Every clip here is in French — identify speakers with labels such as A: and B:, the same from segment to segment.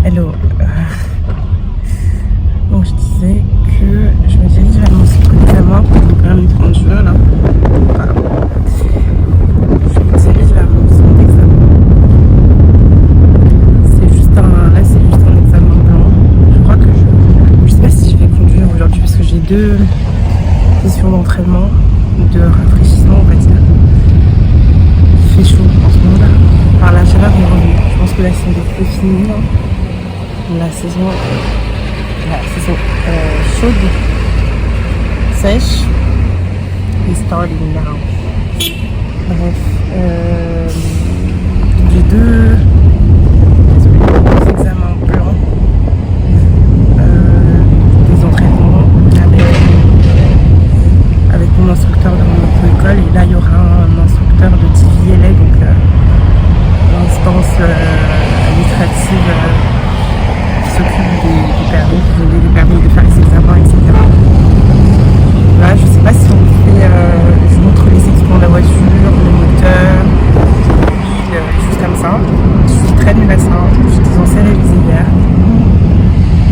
A: Hello. Donc je disais que je me dirige vers mon cycle d'examen pour mon permis de conduire là. Voilà. Je me dirige vers mon cycle d'examen. C'est juste un examen blanc. Je crois que je sais pas si je vais conduire aujourd'hui parce que j'ai 2 sessions d'entraînement, de rafraîchissement on va dire. Il fait chaud en ce moment là. Enfin la chaleur est revenue. Je pense que la saison est finie là. La saison chaude, sèche, is starting now. Bref, j'ai 2 examens blancs, des entraînements avec mon instructeur de mon auto-école. Et là, il y aura un instructeur de TVLA, donc l'instance administrative qui s'occupe des permis, qui donne les permis de faire les examens, etc. Là, je sais pas si on fait, je montre les équipements de la voiture, le moteur, l'huile, les choses comme ça. Je suis très nulle à ça, j'étais censée réviser hier,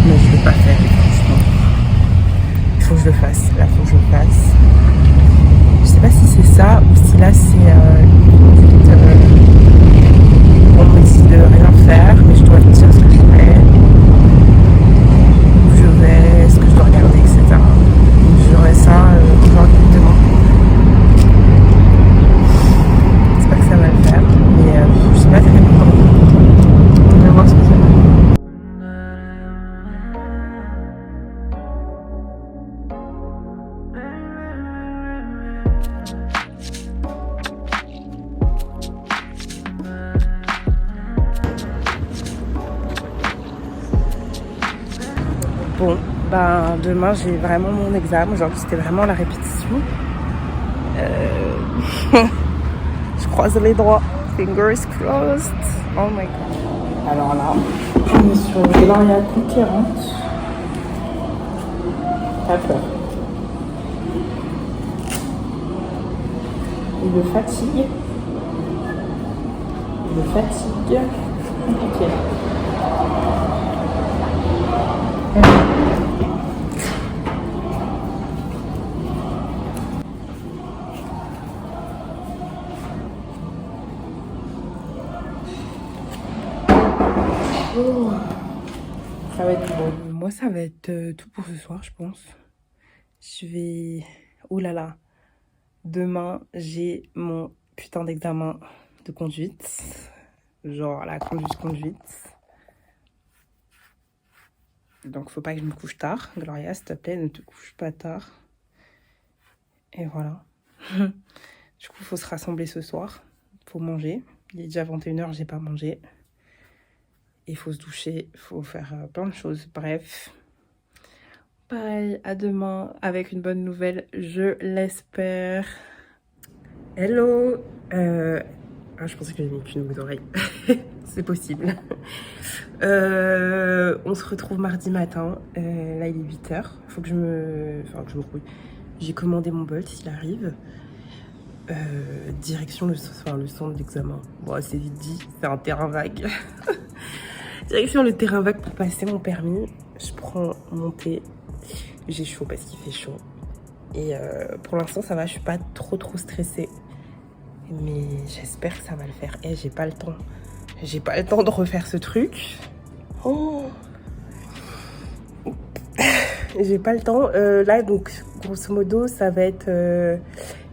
A: mais je ne l'ai pas fait, franchement. Il faut que je le fasse, là, il faut que je le fasse. Je sais pas si c'est ça ou si là c'est une conduite, on me dit de rien faire, mais je dois dire ce que je fais. Ce que je dois regarder, etc. Donc j'aurai ça aujourd'hui ou demain. J'espère que ça va le faire, mais je suis pas très contente. On va voir ce que ça va. Bon, ben demain j'ai vraiment mon examen. Aujourd'hui c'était vraiment la répétition. Je croise les doigts. Fingers crossed. Oh my god. Alors là, on est sur Gloria Conquérante. Pas peur. Il me fatigue. Compliqué. Oh, ça va être bon. Moi, ça va être tout pour ce soir, je pense. Je vais... Oh là là. Demain, j'ai mon putain d'examen de conduite. Genre la conduite. Donc, faut pas que je me couche tard. Gloria, s'il te plaît, ne te couche pas tard. Et voilà. Du coup, il faut se rassembler ce soir. Il faut manger. Il est déjà 21h, j'ai pas mangé. Il faut se doucher, il faut faire plein de choses. Bref. Pareil, à demain avec une bonne nouvelle, je l'espère. Hello. Je pensais que j'avais mis qu'une aux oreilles. C'est possible. On se retrouve mardi matin. Là, il est 8h. Faut que je me rouille. J'ai commandé mon Bolt, il arrive. Direction le centre d'examen. Bon, c'est vite dit, c'est un terrain vague. Direction le terrain vague pour passer mon permis. Je prends mon thé. J'ai chaud parce qu'il fait chaud. Et pour l'instant, ça va, je suis pas trop stressée. Mais j'espère que ça va le faire. Et j'ai pas le temps. J'ai pas le temps de refaire ce truc. Oh. J'ai pas le temps. Là, donc, grosso modo, ça va être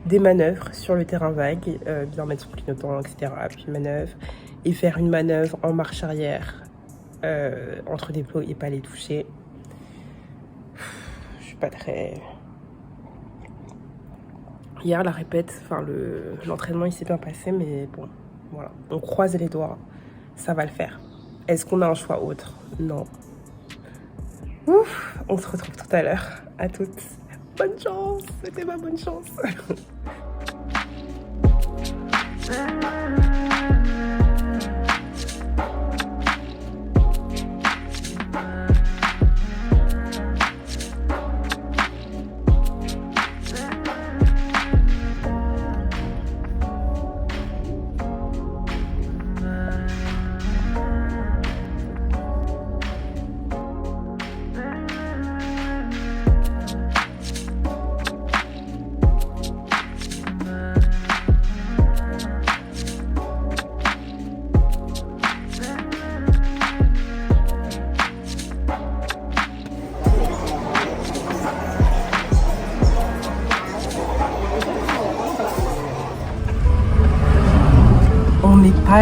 A: des manœuvres sur le terrain vague. Bien mettre son clignotant, etc. Puis manœuvre. Et faire une manœuvre en marche arrière. Entre des plots et pas les toucher. Je suis pas très... Hier, la répète, l'entraînement, il s'est bien passé, mais bon, voilà. On croise les doigts, ça va le faire. Est-ce qu'on a un choix autre? Non. Ouf, on se retrouve tout à l'heure. À toutes. Bonne chance, c'était ma bonne chance.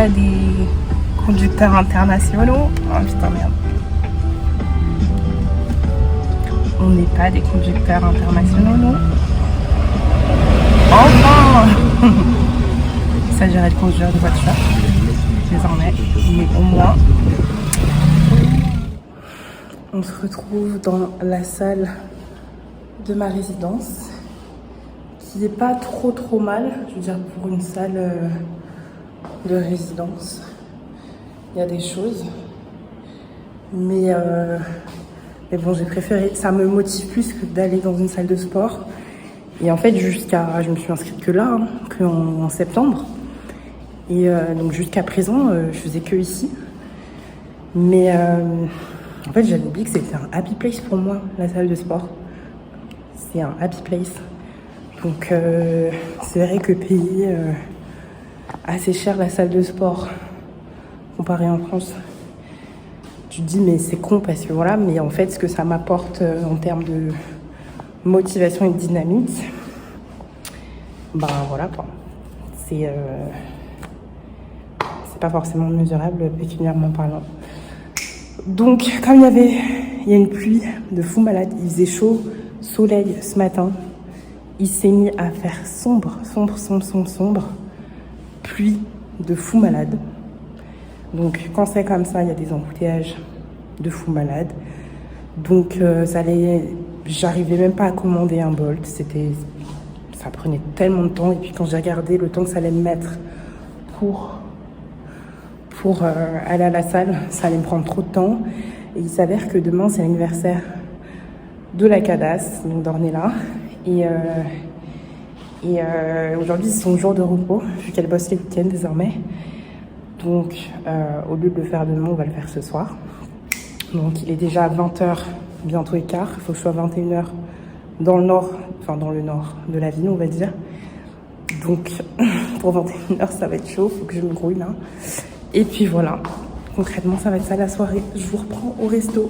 A: pas des conducteurs internationaux. Oh putain, merde. On n'est pas des conducteurs internationaux, non. Enfin. Il s'agirait de conduire de voiture, désormais, mais au moins. On se retrouve dans la salle de ma résidence, qui n'est pas trop mal, je veux dire, pour une salle de résidence. Il y a des choses, mais bon, j'ai préféré, ça me motive plus que d'aller dans une salle de sport. Et en fait, je me suis inscrite que là, qu'en septembre. Et donc jusqu'à présent, je faisais que ici. Mais en fait, j'avais oublié que c'était un happy place pour moi, la salle de sport. C'est un happy place. Donc c'est vrai que payer assez cher la salle de sport, comparé en France, tu te dis mais c'est con parce que voilà, mais en fait ce que ça m'apporte en termes de motivation et de dynamisme, bah voilà quoi. C'est pas forcément mesurable pécuniairement parlant. Donc comme il y a une pluie de fou malade, il faisait chaud, soleil ce matin, il s'est mis à faire sombre, pluie de fou malade. Donc quand c'est comme ça, il y a des embouteillages de fou malade. Donc j'arrivais même pas à commander un Bolt, ça prenait tellement de temps. Et puis quand j'ai regardé le temps que ça allait me mettre pour aller à la salle, ça allait me prendre trop de temps. Et il s'avère que demain c'est l'anniversaire de la CADAS, donc d'Ornella. Et aujourd'hui c'est son jour de repos, vu qu'elle bosse les week-ends désormais. Donc au lieu de le faire demain, on va le faire ce soir. Donc il est déjà 20h, bientôt écart. Il faut que je sois 21h dans le nord de la ville, on va dire. Donc pour 21h, ça va être chaud, il faut que je me grouille là. Et puis voilà, concrètement, ça va être ça la soirée. Je vous reprends au resto.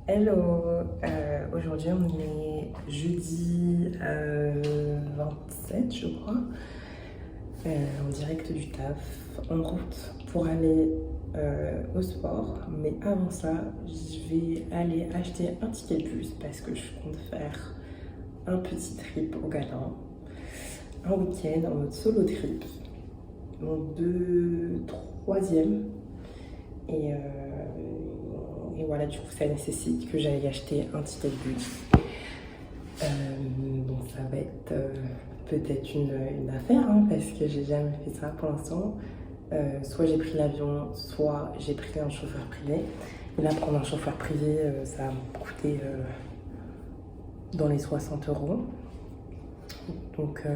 A: Hello, aujourd'hui on est jeudi 27 je crois, en direct du taf, en route pour aller au sport. Mais avant ça, je vais aller acheter un ticket de bus parce que je compte faire un petit trip au Ghana, un week-end en mode solo trip, mon troisième. Et voilà, du coup, ça nécessite que j'aille acheter un ticket de bus. Donc ça va être peut-être une affaire, hein, parce que j'ai jamais fait ça pour l'instant. Soit j'ai pris l'avion, soit j'ai pris un chauffeur privé. Et là, prendre un chauffeur privé, ça va me coûter dans les 60 €. Donc,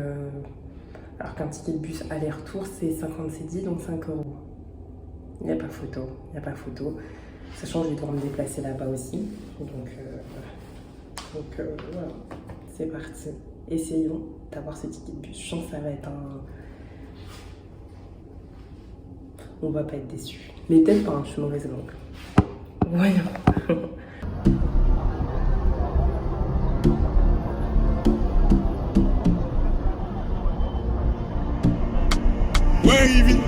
A: alors qu'un ticket de bus aller-retour, c'est 50 cedi, donc 5 €. Il n'y a pas photo, Sachant que je vais devoir me déplacer là-bas aussi. Donc voilà, c'est parti. Essayons d'avoir ce ticket de bus. Je sens que ça va être on va pas être déçus. Mais peut-être pas, je suis mauvaise langue. Voyons.
B: Waving.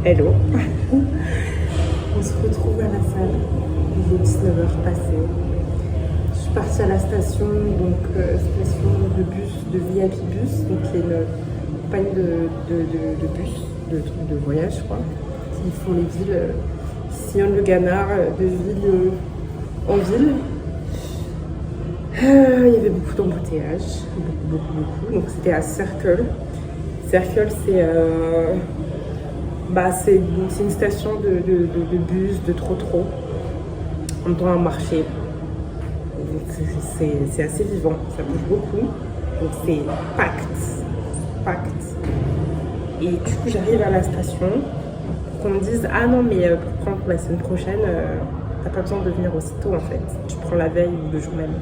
A: Hello. On se retrouve à la salle. Il est 19h passé. suis partie à la station, donc station de bus, de VIP Bus, donc qui est une compagnie de bus, de voyage, je crois, qui font les villes, sillonnent le Ghana, de ville en ville. Il y avait beaucoup d'embouteillages, beaucoup. Donc c'était à Circle. Circle, c'est une station de bus, de trop. En même temps, un marché. C'est assez vivant, ça bouge beaucoup. Donc c'est pacte. Et du coup, j'arrive à la station pour qu'on me dise ah non, mais pour prendre la semaine prochaine, t'as pas besoin de venir aussitôt en fait. Tu prends la veille ou le jour même.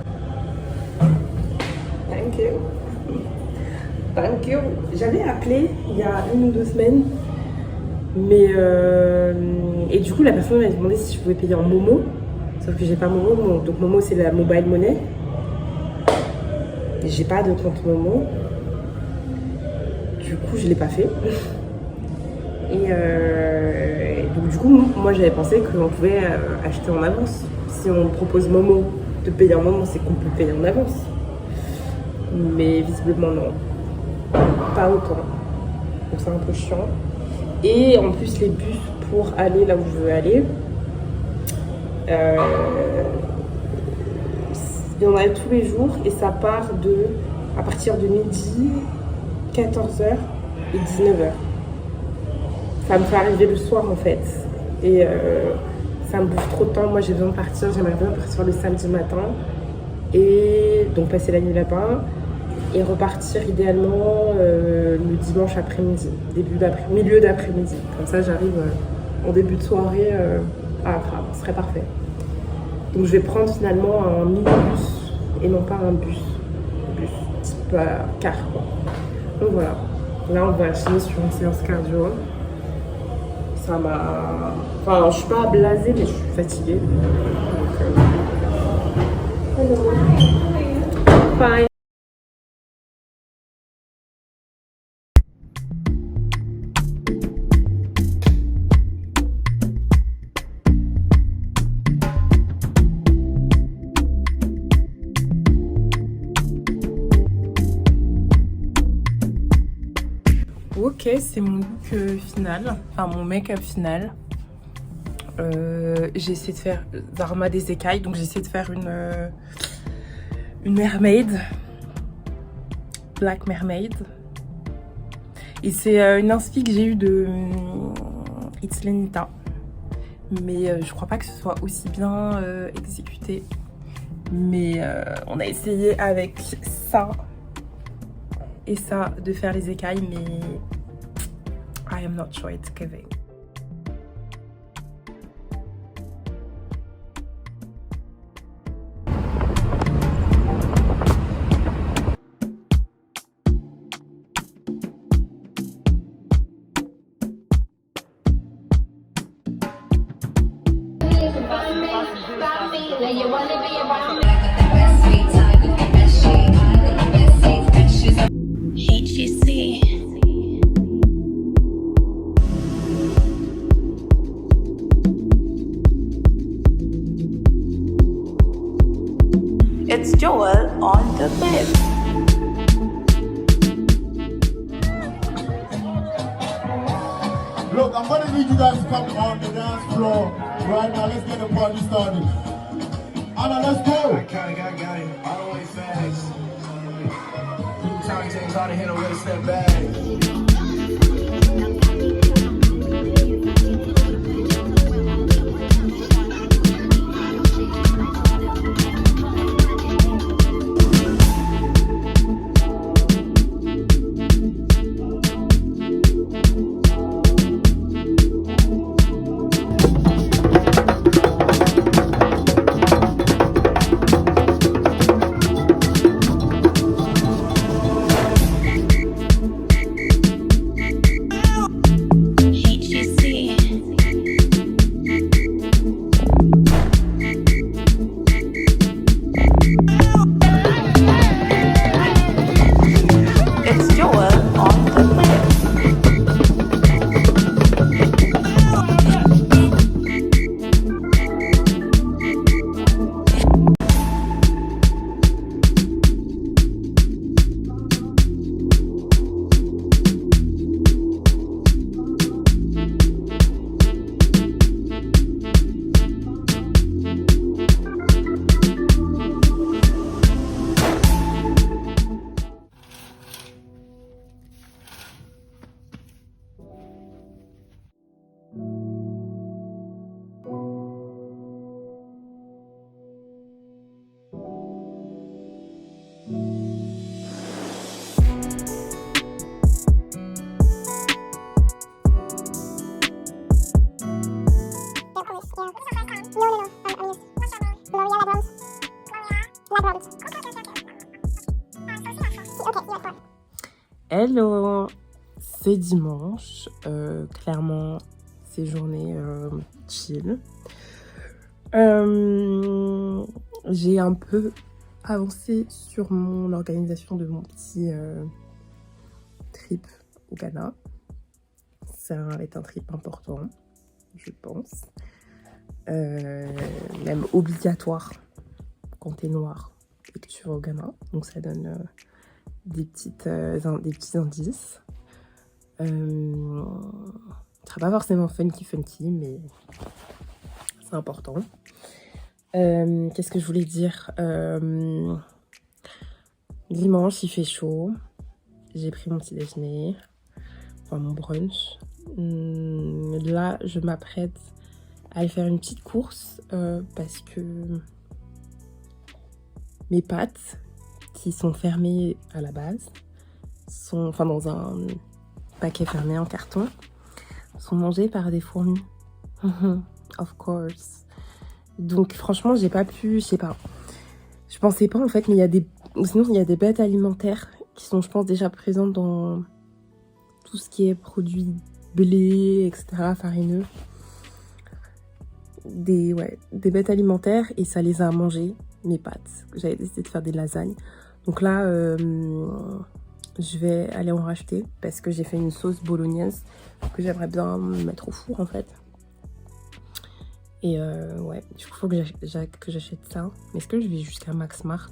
A: Thank you. J'avais appelé il y a 1 ou 2 semaines, mais et du coup la personne m'a demandé si je pouvais payer en Momo, sauf que j'ai pas Momo, donc Momo c'est la mobile money. J'ai pas de compte Momo, du coup je l'ai pas fait. Et donc du coup moi j'avais pensé qu'on pouvait acheter en avance. Si on propose Momo de payer en Momo, c'est qu'on peut payer en avance. Mais visiblement non, pas autant, donc c'est un peu chiant. Et en plus les bus pour aller là où je veux aller, il y en a tous les jours et ça part à partir de midi, 14h et 19h. Ça me fait arriver le soir en fait et ça me bouffe trop de temps. Moi j'ai besoin de partir, j'aimerais bien partir le samedi matin et donc passer la nuit là-bas et repartir idéalement le dimanche après-midi, milieu d'après-midi. Comme ça j'arrive en début de soirée à Accra, ce serait parfait. Donc je vais prendre finalement un minibus et non pas un bus type car quoi. Donc voilà, là on va enchaîner sur une séance cardio. Ça m'a... Enfin je suis pas blasée mais je suis fatiguée. Donc, bye. Ok, c'est mon look final, enfin mon make-up final. J'ai essayé de faire Zarma des écailles, donc j'ai essayé de faire une mermaid, black mermaid. Et c'est une inspi que j'ai eue de It's Lenita, mais je crois pas que ce soit aussi bien exécuté. Mais on a essayé avec ça et ça de faire les écailles, mais I am not sure it's giving.
C: HGC. It's Joel on the bed.
B: Look, I'm gonna need you guys to come on the dance floor right now. Let's get the party started. Anna, let's go.
D: Got it. All the way fast. Time takes all the hit away, step back.
A: Hello, c'est dimanche, clairement c'est journée chill. J'ai un peu avancé sur mon organisation de mon petit trip au Ghana. Ça va être un trip important, je pense. Même obligatoire quand t'es noir et que tu vas au Ghana. Donc ça donne des petits indices. Ça sera pas forcément funky, mais c'est important. Qu'est-ce que je voulais dire? Dimanche, il fait chaud. J'ai pris mon petit déjeuner, enfin mon brunch. Là, je m'apprête à aller faire une petite course parce que mes pâtes, qui sont fermées à la base, sont dans un paquet fermé en carton, sont mangées par des fourmis. Of course. Donc franchement, j'ai pas pu, je sais pas. Je pensais pas en fait, mais il y a des bêtes alimentaires qui sont, je pense, déjà présentes dans tout ce qui est produits blé, etc., farineux. Des bêtes alimentaires, et ça les a mangées, mes pâtes. J'avais décidé de faire des lasagnes. Donc là, je vais aller en racheter parce que j'ai fait une sauce bolognaise que j'aimerais bien mettre au four en fait. Et ouais, du coup, il faut que j'achète ça. Mais est-ce que je vais jusqu'à Max Mart?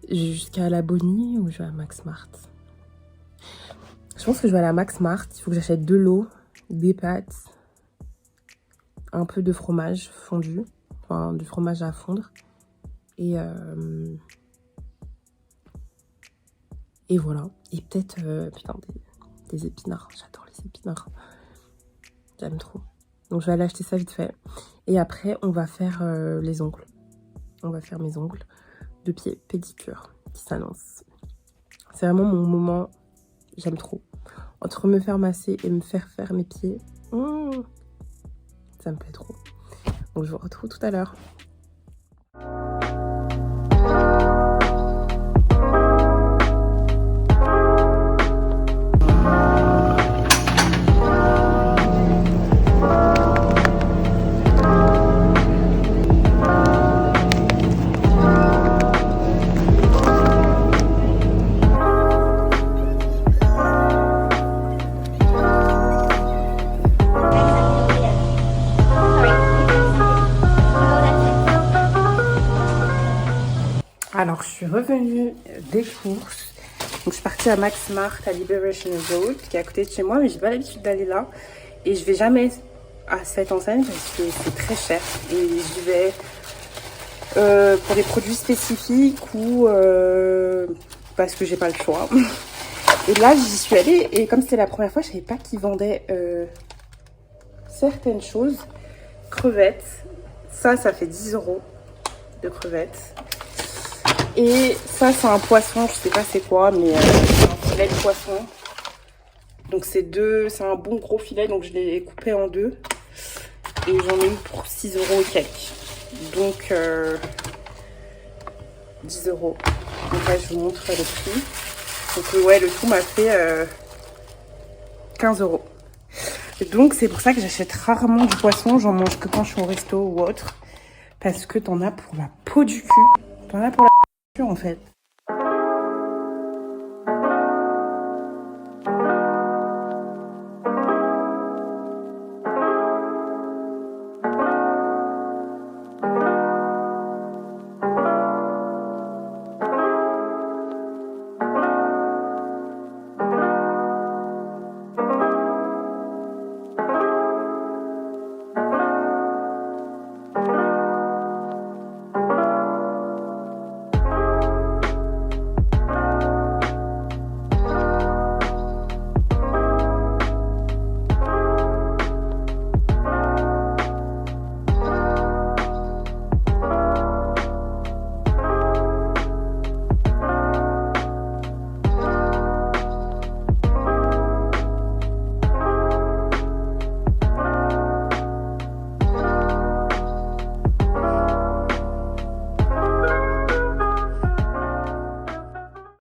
A: Je vais jusqu'à la Bonnie ou je vais à Max Mart? Je pense que je vais à la Max Mart. Il faut que j'achète de l'eau, des pâtes, un peu de fromage fondu, enfin du fromage à fondre. Et voilà. Et peut-être, putain, des épinards. J'adore les épinards. J'aime trop. Donc je vais aller acheter ça vite fait. Et après, on va faire les ongles. On va faire mes ongles de pied, pédicure, qui s'annonce. C'est vraiment mon moment. J'aime trop. Entre me faire masser et me faire faire mes pieds, ça me plaît trop. Donc je vous retrouve tout à l'heure. Alors, je suis revenue des courses. Donc, je suis partie à Max Mart à Liberation Road, qui est à côté de chez moi, mais j'ai pas l'habitude d'aller là. Et je vais jamais à cette enseigne parce que c'est très cher. Et j'y vais pour des produits spécifiques ou parce que j'ai pas le choix. Et là, j'y suis allée et comme c'était la première fois, je savais pas qu'ils vendaient certaines choses. Crevettes. Ça fait 10 € de crevettes. Et ça, c'est un poisson, je sais pas c'est quoi, mais c'est un filet de poisson. Donc c'est un bon gros filet, donc je l'ai coupé en deux. Et j'en ai eu pour 6 € et quelques. Donc 10 €. Donc là, je vous montre le prix. Donc ouais, le tout m'a fait 15 €. Et donc c'est pour ça que j'achète rarement du poisson, j'en mange que quand je suis au resto ou autre. Parce que t'en as pour la peau du cul. T'en as pour la en fait.